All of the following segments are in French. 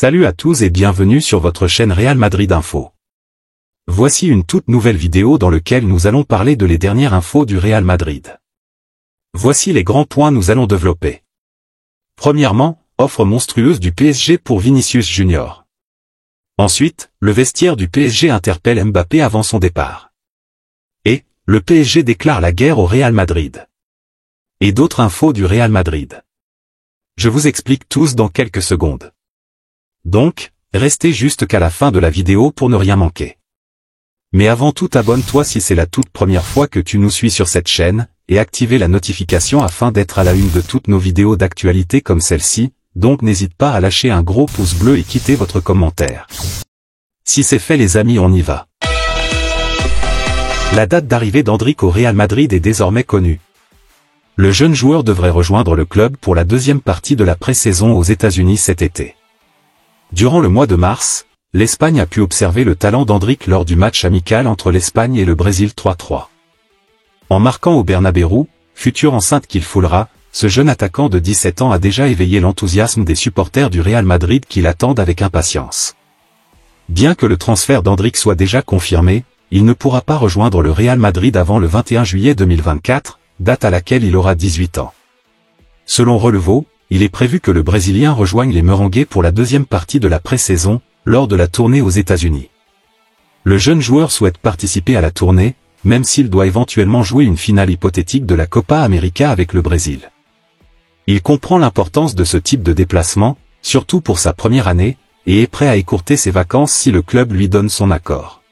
Salut à tous et bienvenue sur votre chaîne Real Madrid Info. Voici une toute nouvelle vidéo dans laquelle nous allons parler de les dernières infos du Real Madrid. Voici les grands points nous allons développer. Premièrement, offre monstrueuse du PSG pour Vinicius Junior. Ensuite, le vestiaire du PSG interpelle Mbappé avant son départ. Et, le PSG déclare la guerre au Real Madrid. Et d'autres infos du Real Madrid. Je vous explique tous dans quelques secondes. Donc, restez juste qu'à la fin de la vidéo pour ne rien manquer. Mais avant tout, abonne-toi si c'est la toute première fois que tu nous suis sur cette chaîne, et activez la notification afin d'être à la une de toutes nos vidéos d'actualité comme celle-ci, donc n'hésite pas à lâcher un gros pouce bleu et quitter votre commentaire. Si c'est fait les amis, on y va. La date d'arrivée d'Endrick au Real Madrid est désormais connue. Le jeune joueur devrait rejoindre le club pour la deuxième partie de la pré-saison aux États-Unis cet été. Durant le mois de mars, l'Espagne a pu observer le talent d'Endrick lors du match amical entre l'Espagne et le Brésil 3-3. En marquant au Bernabéu, future enceinte qu'il foulera, ce jeune attaquant de 17 ans a déjà éveillé l'enthousiasme des supporters du Real Madrid qui l'attendent avec impatience. Bien que le transfert d'Endrick soit déjà confirmé, il ne pourra pas rejoindre le Real Madrid avant le 21 juillet 2024, date à laquelle il aura 18 ans. Selon Relevo, il est prévu que le Brésilien rejoigne les Merengues pour la deuxième partie de la pré-saison, lors de la tournée aux États-Unis. Le jeune joueur souhaite participer à la tournée, même s'il doit éventuellement jouer une finale hypothétique de la Copa América avec le Brésil. Il comprend l'importance de ce type de déplacement, surtout pour sa première année, et est prêt à écourter ses vacances si le club lui donne son accord.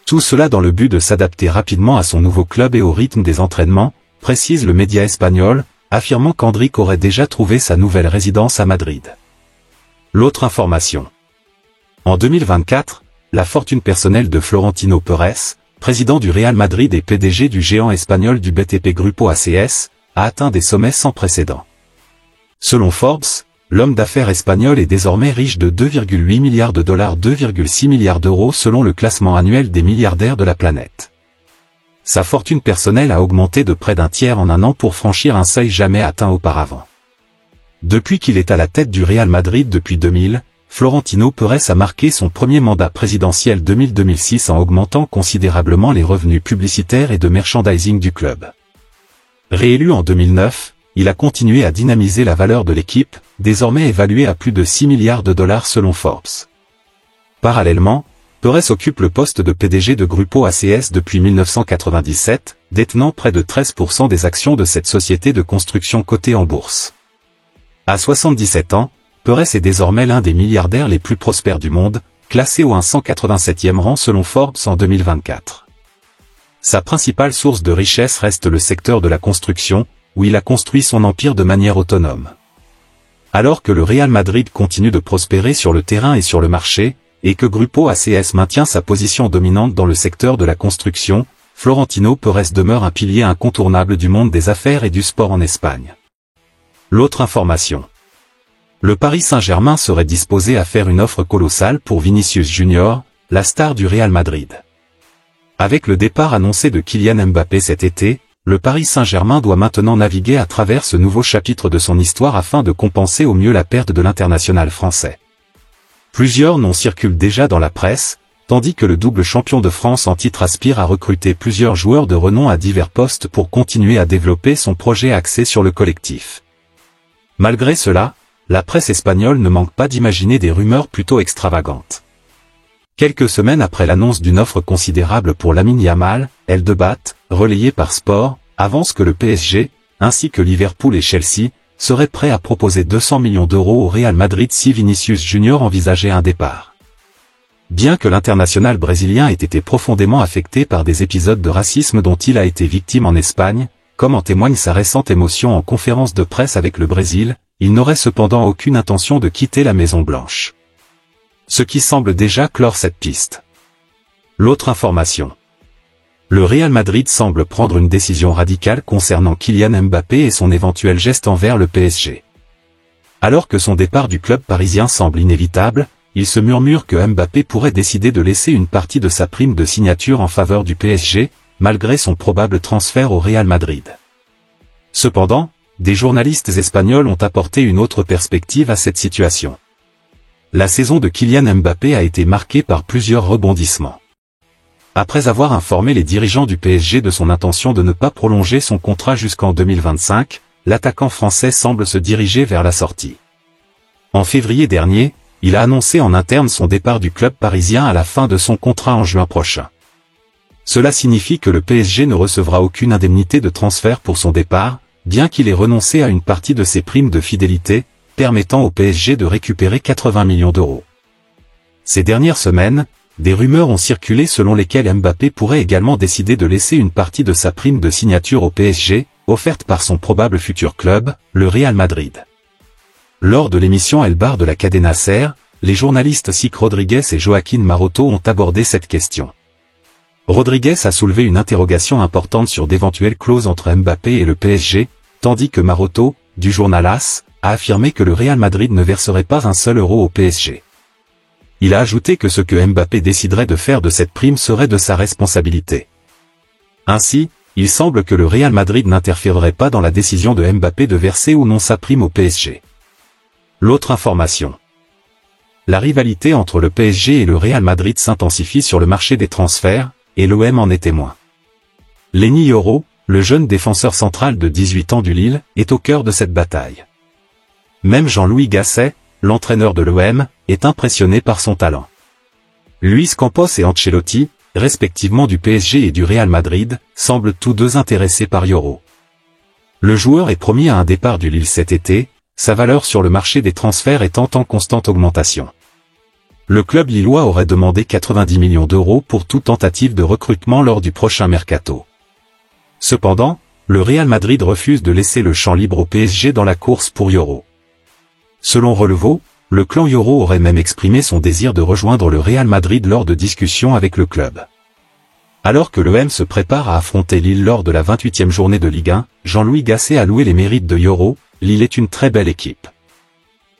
Tout cela dans le but de s'adapter rapidement à son nouveau club et au rythme des entraînements, précise le média espagnol, affirmant qu'Endrick aurait déjà trouvé sa nouvelle résidence à Madrid. L'autre information. En 2024, la fortune personnelle de Florentino Pérez, président du Real Madrid et PDG du géant espagnol du BTP Grupo ACS, a atteint des sommets sans précédent. Selon Forbes, l'homme d'affaires espagnol est désormais riche de 2,8 milliards de dollars, 2,6 milliards d'euros selon le classement annuel des milliardaires de la planète. Sa fortune personnelle a augmenté de près d'un tiers en un an pour franchir un seuil jamais atteint auparavant. Depuis qu'il est à la tête du Real Madrid depuis 2000, Florentino Pérez a marqué son premier mandat présidentiel 2000-2006 en augmentant considérablement les revenus publicitaires et de merchandising du club. Réélu en 2009, il a continué à dynamiser la valeur de l'équipe, désormais évaluée à plus de 6 milliards de dollars selon Forbes. Parallèlement, Pérez occupe le poste de PDG de Grupo ACS depuis 1997, détenant près de 13% des actions de cette société de construction cotée en bourse. À 77 ans, Pérez est désormais l'un des milliardaires les plus prospères du monde, classé au 187e rang selon Forbes en 2024. Sa principale source de richesse reste le secteur de la construction, où il a construit son empire de manière autonome. Alors que le Real Madrid continue de prospérer sur le terrain et sur le marché, et que Grupo ACS maintient sa position dominante dans le secteur de la construction, Florentino Pérez demeure un pilier incontournable du monde des affaires et du sport en Espagne. L'autre information. Le Paris Saint-Germain serait disposé à faire une offre colossale pour Vinicius Junior, la star du Real Madrid. Avec le départ annoncé de Kylian Mbappé cet été, le Paris Saint-Germain doit maintenant naviguer à travers ce nouveau chapitre de son histoire afin de compenser au mieux la perte de l'international français. Plusieurs noms circulent déjà dans la presse, tandis que le double champion de France en titre aspire à recruter plusieurs joueurs de renom à divers postes pour continuer à développer son projet axé sur le collectif. Malgré cela, la presse espagnole ne manque pas d'imaginer des rumeurs plutôt extravagantes. Quelques semaines après l'annonce d'une offre considérable pour Lamine Yamal, Elle Débat, relayée par Sport, avance que le PSG, ainsi que Liverpool et Chelsea, seraient prêts à proposer 200 millions d'euros au Real Madrid si Vinicius Junior envisageait un départ. Bien que l'international brésilien ait été profondément affecté par des épisodes de racisme dont il a été victime en Espagne, comme en témoigne sa récente émotion en conférence de presse avec le Brésil, il n'aurait cependant aucune intention de quitter la Maison Blanche. Ce qui semble déjà clore cette piste. L'autre information. Le Real Madrid semble prendre une décision radicale concernant Kylian Mbappé et son éventuel geste envers le PSG. Alors que son départ du club parisien semble inévitable, il se murmure que Mbappé pourrait décider de laisser une partie de sa prime de signature en faveur du PSG, malgré son probable transfert au Real Madrid. Cependant, des journalistes espagnols ont apporté une autre perspective à cette situation. la saison de Kylian Mbappé a été marquée par plusieurs rebondissements. Après avoir informé les dirigeants du PSG de son intention de ne pas prolonger son contrat jusqu'en 2025, l'attaquant français semble se diriger vers la sortie. En février dernier, il a annoncé en interne son départ du club parisien à la fin de son contrat en juin prochain. Cela signifie que le PSG ne recevra aucune indemnité de transfert pour son départ, bien qu'il ait renoncé à une partie de ses primes de fidélité, permettant au PSG de récupérer 80 millions d'euros. Ces dernières semaines, des rumeurs ont circulé selon lesquelles Mbappé pourrait également décider de laisser une partie de sa prime de signature au PSG, offerte par son probable futur club, le Real Madrid. Lors de l'émission El Bar de la Cadena Ser, les journalistes Sic Rodriguez et Joaquín Maroto ont abordé cette question. Rodriguez a soulevé une interrogation importante sur d'éventuelles clauses entre Mbappé et le PSG, tandis que Maroto, du journal AS, a affirmé que le Real Madrid ne verserait pas un seul euro au PSG. Il a ajouté que ce que Mbappé déciderait de faire de cette prime serait de sa responsabilité. Ainsi, il semble que le Real Madrid n'interférerait pas dans la décision de Mbappé de verser ou non sa prime au PSG. L'autre information. La rivalité entre le PSG et le Real Madrid s'intensifie sur le marché des transferts, et l'OM en est témoin. Lenny Yoro, le jeune défenseur central de 18 ans du Lille, est au cœur de cette bataille. Même Jean-Louis Gasset, l'entraîneur de l'OM, est impressionné par son talent. Luis Campos et Ancelotti, respectivement du PSG et du Real Madrid, semblent tous deux intéressés par Yoro. Le joueur est promis à un départ du Lille cet été, sa valeur sur le marché des transferts étant en constante augmentation. Le club lillois aurait demandé 90 millions d'euros pour toute tentative de recrutement lors du prochain mercato. Cependant, le Real Madrid refuse de laisser le champ libre au PSG dans la course pour Yoro. Selon Relevo, le clan Yoro aurait même exprimé son désir de rejoindre le Real Madrid lors de discussions avec le club. Alors que l'OM se prépare à affronter Lille lors de la 28e journée de Ligue 1, Jean-Louis Gasset a loué les mérites de Yoro. Lille est une très belle équipe.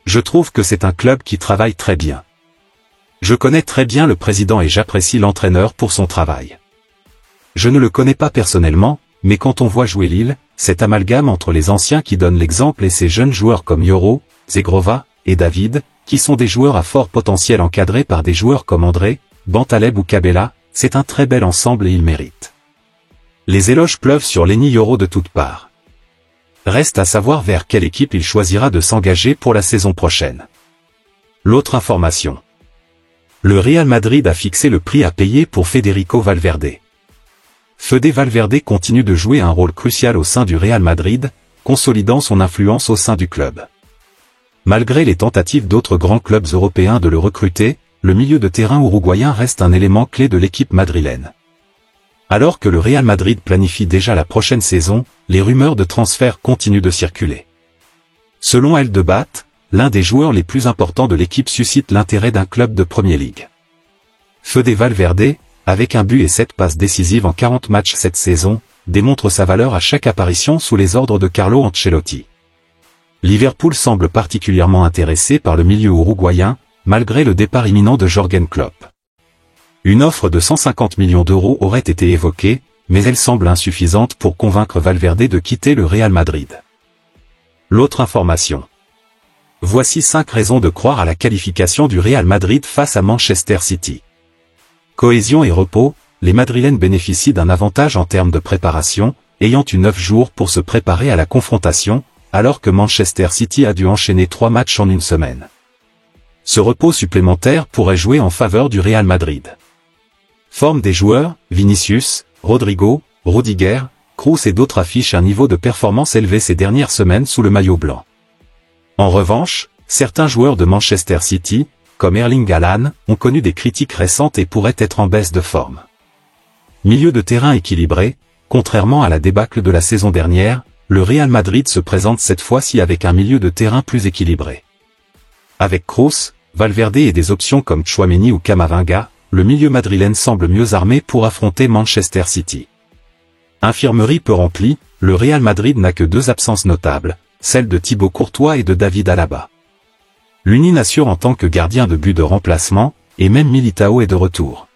Je trouve que c'est un club qui travaille très bien. Je connais très bien le président et j'apprécie l'entraîneur pour son travail. Je ne le connais pas personnellement, mais quand on voit jouer Lille, cet amalgame entre les anciens qui donnent l'exemple et ces jeunes joueurs comme Yoro, Zegrova, et David, qui sont des joueurs à fort potentiel encadrés par des joueurs comme André, Bentaleb ou Cabella, c'est un très bel ensemble et il mérite. Les éloges pleuvent sur Lenny Yoro de toutes parts. Reste à savoir vers quelle équipe il choisira de s'engager pour la saison prochaine. L'autre information. Le Real Madrid a fixé le prix à payer pour Federico Valverde. Fede Valverde continue de jouer un rôle crucial au sein du Real Madrid, consolidant son influence au sein du club. Malgré les tentatives d'autres grands clubs européens de le recruter, le milieu de terrain uruguayen reste un élément clé de l'équipe madrilène. Alors que le Real Madrid planifie déjà la prochaine saison, les rumeurs de transfert continuent de circuler. Selon El Debat, l'un des joueurs les plus importants de l'équipe suscite l'intérêt d'un club de Premier League. Fede Valverde, avec un but et 7 passes décisives en 40 matchs cette saison, démontre sa valeur à chaque apparition sous les ordres de Carlo Ancelotti. Liverpool semble particulièrement intéressé par le milieu uruguayen, malgré le départ imminent de Jürgen Klopp. Une offre de 150 millions d'euros aurait été évoquée, mais elle semble insuffisante pour convaincre Valverde de quitter le Real Madrid. L'autre information. Voici 5 raisons de croire à la qualification du Real Madrid face à Manchester City. Cohésion et repos, les Madrilènes bénéficient d'un avantage en termes de préparation, ayant eu 9 jours pour se préparer à la confrontation, alors que Manchester City a dû enchaîner 3 matchs en une semaine. Ce repos supplémentaire pourrait jouer en faveur du Real Madrid. Forme des joueurs, Vinicius, Rodrigo, Rudiger, Kroos et d'autres affichent un niveau de performance élevé ces dernières semaines sous le maillot blanc. En revanche, certains joueurs de Manchester City, comme Erling Haaland, ont connu des critiques récentes et pourraient être en baisse de forme. Milieu de terrain équilibré, contrairement à la débâcle de la saison dernière, le Real Madrid se présente cette fois-ci avec un milieu de terrain plus équilibré. Avec Kroos, Valverde et des options comme Tchouaméni ou Camavinga, le milieu madrilène semble mieux armé pour affronter Manchester City. Infirmerie peu remplie, le Real Madrid n'a que 2 absences notables, celles de Thibaut Courtois et de David Alaba. L'Uni assure en tant que gardien de but de remplacement, et même Militao est de retour.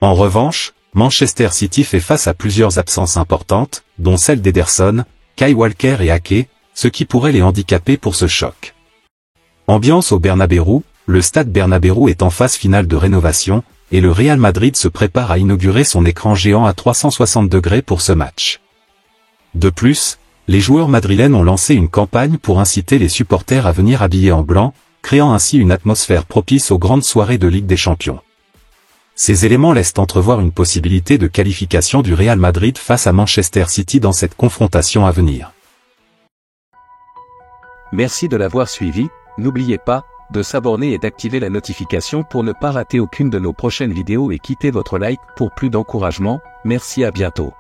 En revanche, Manchester City fait face à plusieurs absences importantes, dont celles d'Ederson, Kyle Walker et Ake, ce qui pourrait les handicaper pour ce choc. Ambiance au Bernabéu, le stade Bernabéu est en phase finale de rénovation, et le Real Madrid se prépare à inaugurer son écran géant à 360 degrés pour ce match. De plus, les joueurs madrilènes ont lancé une campagne pour inciter les supporters à venir habillés en blanc, créant ainsi une atmosphère propice aux grandes soirées de Ligue des Champions. Ces éléments laissent entrevoir une possibilité de qualification du Real Madrid face à Manchester City dans cette confrontation à venir. Merci de l'avoir suivi, n'oubliez pas de s'abonner et d'activer la notification pour ne pas rater aucune de nos prochaines vidéos et quittez votre like pour plus d'encouragement. Merci, à bientôt.